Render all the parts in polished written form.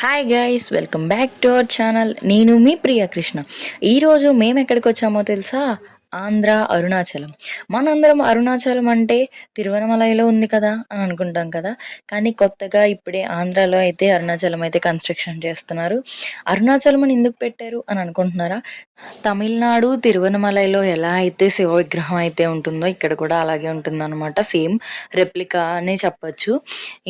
Hi guys, welcome back to our channel. నేను మీ ప్రియ కృష్ణ. ఈరోజు మేము ఎక్కడికి వచ్చామో తెలుసా? ఆంధ్ర, అరుణాచలం. మనందరం అరుణాచలం అంటే తిరువనమలైలో ఉంది కదా అని అనుకుంటాం కదా. కానీ కొత్తగా ఇప్పుడే ఆంధ్రాలో అయితే అరుణాచలం అయితే కన్స్ట్రక్షన్ చేస్తున్నారు. అరుణాచలం అని ఎందుకు పెట్టారు అని అనుకుంటున్నారా? తమిళనాడు తిరువనమలైలో ఎలా అయితే శివ విగ్రహం అయితే ఉంటుందో ఇక్కడ కూడా అలాగే ఉంటుందన్నమాట. సేమ్ రెప్లికా అనే చెప్పొచ్చు.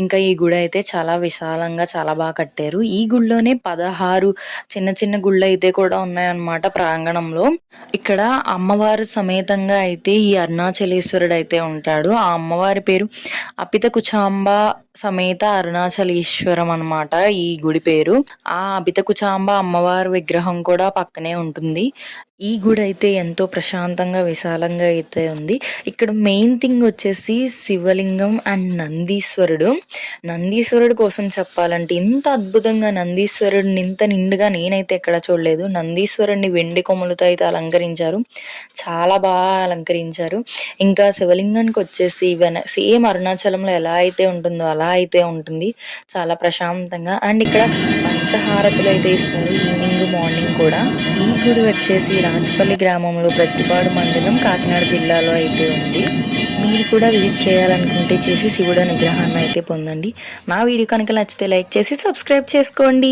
ఇంకా ఈ గుడి అయితే చాలా విశాలంగా చాలా బాగా కట్టారు. ఈ గుడిలోనే 16 చిన్న చిన్న గుళ్ళు అయితే కూడా ఉన్నాయన్నమాట ప్రాంగణంలో. ఇక్కడ అమ్మవారు సమేతంగా అయితే ఈ అరుణాచలేశ్వరుడు అయితే ఉంటాడు. ఆ అమ్మవారి పేరు అపిత కుచాంబ సమేత అరుణాచలేశ్వరం అన్నమాట ఈ గుడి పేరు. ఆ అపిత కుచాంబ అమ్మవారి విగ్రహం కూడా పక్కనే ఉంటుంది. ఈ గుడి అయితే ఎంతో ప్రశాంతంగా విశాలంగా అయితే ఉంది. ఇక్కడ మెయిన్ థింగ్ వచ్చేసి శివలింగం అండ్ నందీశ్వరుడు కోసం చెప్పాలంటే ఇంత అద్భుతంగా నందీశ్వరుడిని ఇంత నిండుగా నేనైతే ఎక్కడ చూడలేదు. నందీశ్వరుడిని వెండి కొమ్ములతో అయితే అలంకరించారు, చాలా బాగా అలంకరించారు. ఇంకా శివలింగానికి వచ్చేసి సేమ్ అరుణాచలంలో ఎలా అయితే ఉంటుందో అలా అయితే ఉంటుంది, చాలా ప్రశాంతంగా. అండ్ ఇక్కడ పంచహారతులు అయితే ఇస్తారు ఈవినింగ్ మార్నింగ్ కూడా. ఈ గుడి వచ్చేసి రాజపల్లి గ్రామంలో ప్రత్తిపాడు మండలం కాకినాడ జిల్లాలో అయితే ఉంది. మీరు కూడా విజిట్ చేయాలనుకుంటే చేసి శివుడు అనుగ్రహాన్ని అయితే పొందండి. నా వీడియో కనుక నచ్చితే లైక్ చేసి సబ్స్క్రైబ్ చేసుకోండి.